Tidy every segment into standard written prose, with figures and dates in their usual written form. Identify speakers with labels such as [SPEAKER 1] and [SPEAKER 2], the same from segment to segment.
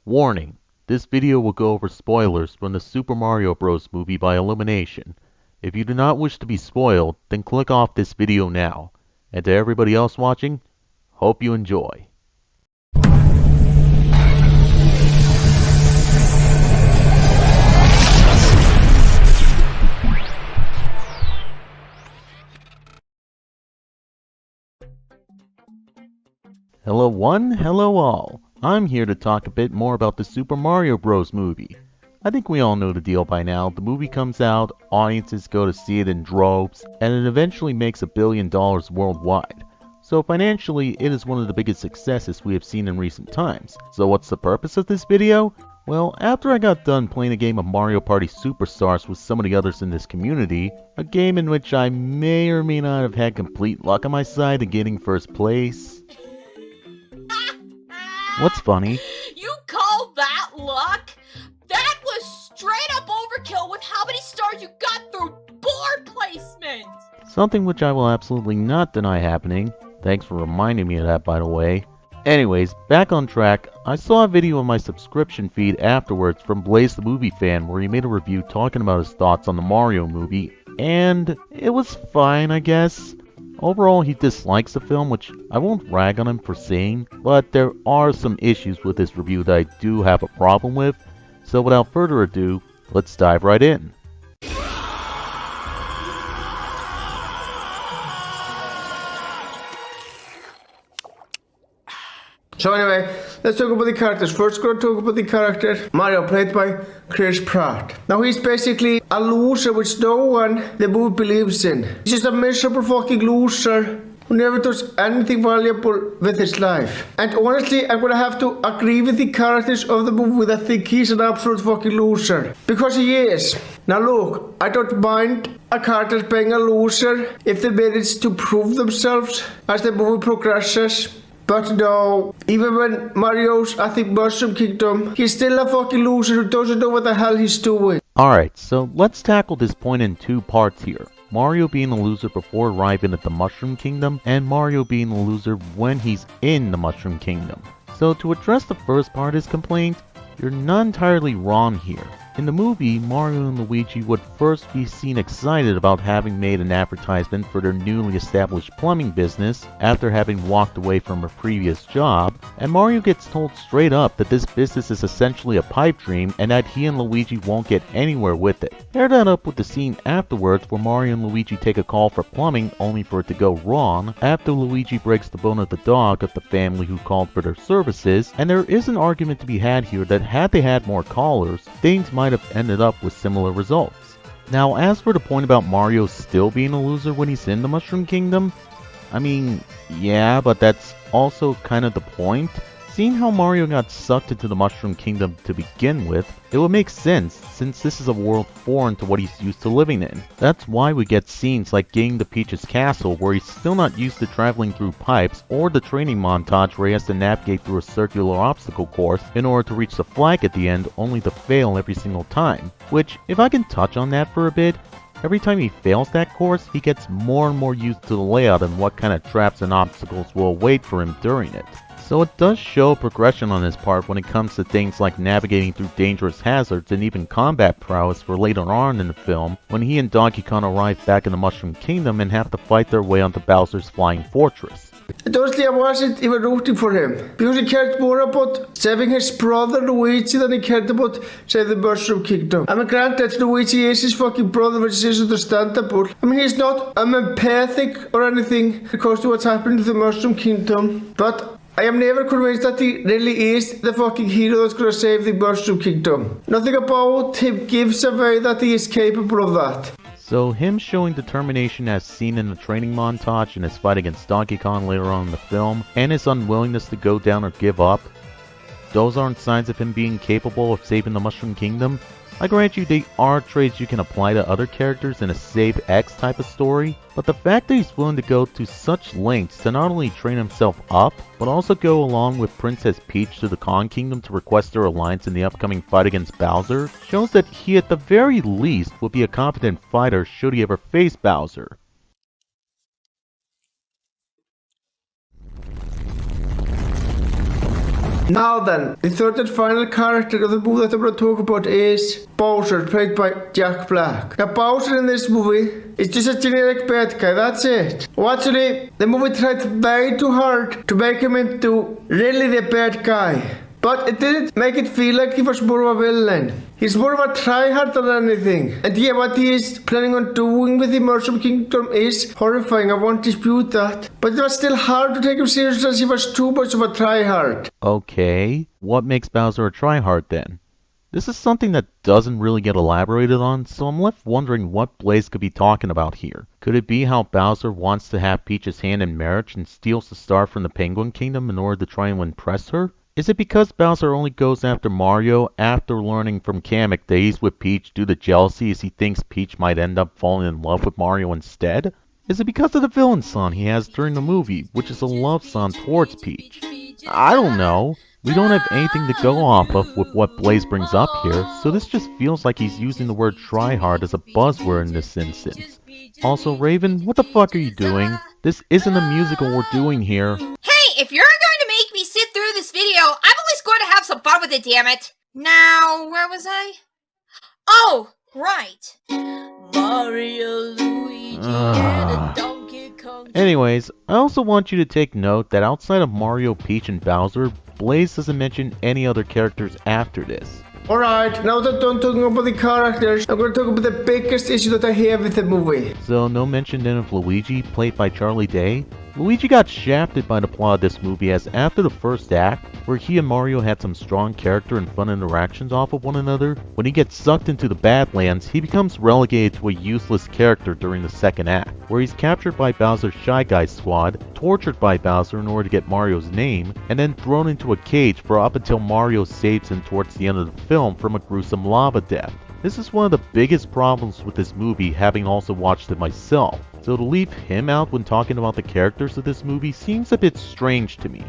[SPEAKER 1] Warning: this video will go over spoilers from the Super Mario Bros. Movie by Illumination. If you do not wish to be spoiled, then click off this video now. And to everybody else watching, hope you enjoy. Hello one, hello all. I'm here to talk a bit more about the Super Mario Bros. Movie. I think we all know the deal by now. The movie comes out, audiences go to see it in droves, and it eventually makes $1 billion worldwide. So financially, it is one of the biggest successes we have seen in recent times. So what's the purpose of this video? Well, after I got done playing a game of Mario Party Superstars with some of the others in this community, a game in which I may or may not have had complete luck on my side in getting first place. What's funny?
[SPEAKER 2] You call that luck? That was straight up overkill with how many stars you got through board placement!
[SPEAKER 1] Something which I will absolutely not deny happening. Thanks for reminding me of that, by the way. Anyways, back on track, I saw a video on my subscription feed afterwards from Blaze the Movie Fan where he made a review talking about his thoughts on the Mario movie, and it was fine, I guess. Overall, he dislikes the film, which I won't rag on him for saying, but there are some issues with this review that I do have a problem with, so without further ado, let's dive right in.
[SPEAKER 3] So anyway, let's talk about the characters. First, gonna talk about the character Mario, played by Chris Pratt. Now he's basically a loser which no one in the movie believes in. He's just a miserable fucking loser who never does anything valuable with his life. And honestly, I'm gonna have to agree with the characters of the movie that think he's an absolute fucking loser. Because he is. Now look, I don't mind a character being a loser if they manage to prove themselves as the movie progresses. But no, even when Mario's at the Mushroom Kingdom, he's still a fucking loser who doesn't know what the hell he's doing.
[SPEAKER 1] Alright, so let's tackle this point in two parts here. Mario being a loser before arriving at the Mushroom Kingdom, and Mario being a loser when he's in the Mushroom Kingdom. So to address the first part of his complaint, you're not entirely wrong here. In the movie, Mario and Luigi would first be seen excited about having made an advertisement for their newly established plumbing business after having walked away from a previous job, and Mario gets told straight up that this business is essentially a pipe dream and that he and Luigi won't get anywhere with it. Pair that up with the scene afterwards where Mario and Luigi take a call for plumbing only for it to go wrong after Luigi breaks the bone of the dog of the family who called for their services, and there is an argument to be had here that had they had more callers, things might have ended up with similar results. Now, as for the point about Mario still being a loser when he's in the Mushroom Kingdom, I mean, yeah, but that's also kind of the point. Seeing how Mario got sucked into the Mushroom Kingdom to begin with, it would make sense since this is a world foreign to what he's used to living in. That's why we get scenes like getting to Peach's castle where he's still not used to traveling through pipes, or the training montage where he has to navigate through a circular obstacle course in order to reach the flag at the end only to fail every single time. Which, if I can touch on that for a bit, every time he fails that course, he gets more and more used to the layout and what kind of traps and obstacles will await for him during it. So it does show progression on his part when it comes to things like navigating through dangerous hazards and even combat prowess for later on in the film when he and Donkey Kong arrive back in the Mushroom Kingdom and have to fight their way onto Bowser's flying fortress.
[SPEAKER 3] Honestly, I wasn't even rooting for him, because he cared more about saving his brother Luigi than he cared about saving the Mushroom Kingdom. I mean, granted, Luigi is his fucking brother, which is understandable. I mean, he's not empathic or anything because of what's happening to the Mushroom Kingdom, but I am never convinced that he really is the fucking hero that's gonna save the Mushroom Kingdom. Nothing about him gives away that he is capable of that.
[SPEAKER 1] So him showing determination as seen in the training montage in his fight against Donkey Kong later on in the film, and his unwillingness to go down or give up, those aren't signs of him being capable of saving the Mushroom Kingdom. I grant you they are traits you can apply to other characters in a Save X type of story, but the fact that he's willing to go to such lengths to not only train himself up, but also go along with Princess Peach to the Kong Kingdom to request their alliance in the upcoming fight against Bowser, shows that he at the very least would be a competent fighter should he ever face Bowser.
[SPEAKER 3] Now then, the third and final character of the movie that I'm going to talk about is Bowser, played by Jack Black. Now Bowser in this movie is just a generic bad guy, that's it. Well, actually, the movie tried way too hard to make him into really the bad guy. But it didn't make it feel like he was more of a villain. He's more of a tryhard than anything. And yeah, what he is planning on doing with the Mushroom Kingdom is horrifying, I won't dispute that. But it was still hard to take him seriously as he was too much of a tryhard.
[SPEAKER 1] Okay, what makes Bowser a tryhard then? This is something that doesn't really get elaborated on, so I'm left wondering what Blaze could be talking about here. Could it be how Bowser wants to have Peach's hand in marriage and steals the star from the Penguin Kingdom in order to try and impress her? Is it because Bowser only goes after Mario after learning from Kamek that he's with Peach due to jealousy as he thinks Peach might end up falling in love with Mario instead? Is it because of the villain song he has during the movie, which is a love song towards Peach? I don't know. We don't have anything to go off of with what Blaze brings up here, so this just feels like he's using the word tryhard as a buzzword in this instance. Also, Raven, what the fuck are you doing? This isn't a musical we're doing here.
[SPEAKER 2] Hey, if you're going to make me sit through this video, I'm at least going to have some fun with it, damn it. Now, where was I? Oh, right. Mario, Luigi, and a Donkey Kong.
[SPEAKER 1] Anyways, I also want you to take note that outside of Mario, Peach, and Bowser, Blaze doesn't mention any other characters after this.
[SPEAKER 3] Alright, now that I'm done talking about the characters, I'm going to talk about the biggest issue that I have with the movie.
[SPEAKER 1] So, no mention then of Luigi, played by Charlie Day? Luigi got shafted by the plot of this movie as after the first act, where he and Mario had some strong character and fun interactions off of one another, when he gets sucked into the Badlands, he becomes relegated to a useless character during the second act, where he's captured by Bowser's Shy Guys squad, tortured by Bowser in order to get Mario's name, and then thrown into a cage for up until Mario saves him towards the end of the film from a gruesome lava death. This is one of the biggest problems with this movie, having also watched it myself. So to leave him out when talking about the characters of this movie seems a bit strange to me.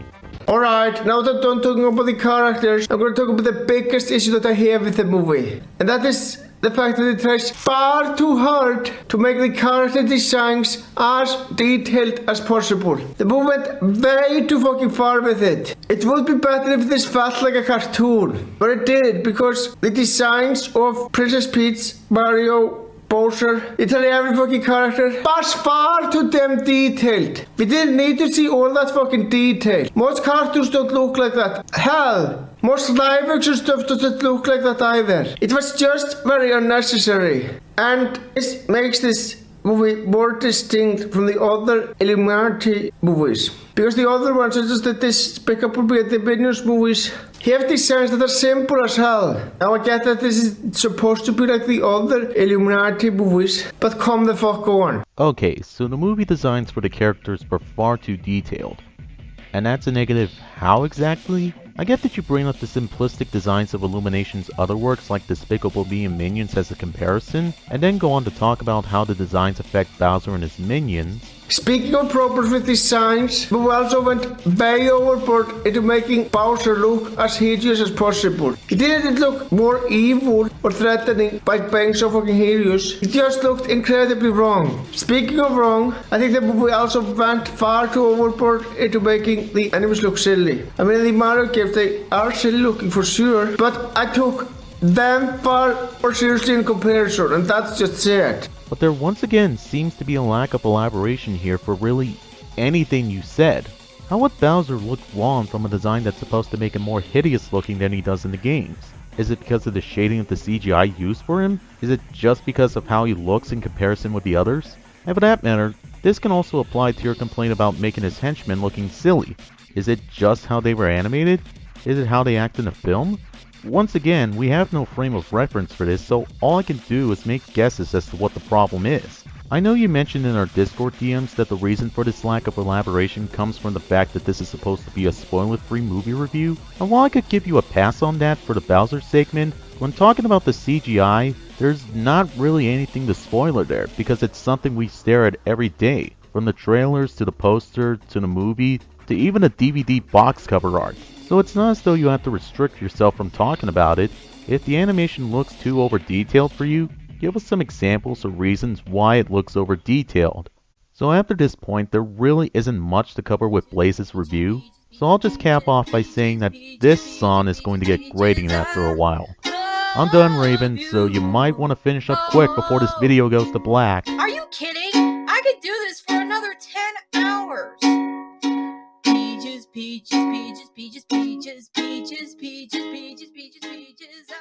[SPEAKER 3] Alright, now that I'm done talking about the characters, I'm going to talk about the biggest issue that I have with the movie. And that is the fact that it tries far too hard to make the character designs as detailed as possible. The movie went way too fucking far with it. It would be better if this felt like a cartoon. But it did, because the designs of Princess Peach, Mario, Bowser, literally every fucking character was far too damn detailed. We didn't need to see all that fucking detail. Most cartoons don't look like that. Hell, most live action stuff doesn't look like that either. It was just very unnecessary. And this makes this movie more distinct from the other Illuminati movies. Because the other ones, such as the Despicable Me and the Minions movies, have designs that are simple as hell. Now I get that this is supposed to be like the other Illuminati movies, but come the fuck on.
[SPEAKER 1] Okay, so the movie designs for the characters were far too detailed. And that's a negative how exactly? I get that you bring up the simplistic designs of Illumination's other works like Despicable Me and Minions as a comparison, and then go on to talk about how the designs affect Bowser and his minions.
[SPEAKER 3] Speaking of problems with designs, we also went way overboard into making Bowser look as hideous as possible. He didn't look more evil or threatening by being so fucking hideous. He just looked incredibly wrong. Speaking of wrong, I think the movie also went far too overboard into making the enemies look silly. I mean, in the Mario games they are silly looking for sure, but I took them far more seriously in comparison, and that's just sad.
[SPEAKER 1] But there once again seems to be a lack of elaboration here for really anything you said. How would Bowser look wrong from a design that's supposed to make him more hideous looking than he does in the games? Is it because of the shading of the CGI used for him? Is it just because of how he looks in comparison with the others? And for that matter, this can also apply to your complaint about making his henchmen looking silly. Is it just how they were animated? Is it how they act in the film? Once again, we have no frame of reference for this, so all I can do is make guesses as to what the problem is. I know you mentioned in our Discord DMs that the reason for this lack of elaboration comes from the fact that this is supposed to be a spoiler-free movie review, and while I could give you a pass on that for the Bowser segment, when talking about the CGI, there's not really anything to spoiler there, because it's something we stare at every day, from the trailers to the poster to the movie to even the DVD box cover art. So it's not as though you have to restrict yourself from talking about it. If the animation looks too over-detailed for you, give us some examples or reasons why it looks over-detailed. So after this point, there really isn't much to cover with Blaze's review. So I'll just cap off by saying that this song is going to get grating after a while. I'm done, Raven, so you might want to finish up quick before this video goes to black.
[SPEAKER 2] Are you kidding? I could do this for another 10 hours. Peaches, peaches, peaches, peaches, peaches, peaches, peaches, peaches, peaches, peaches.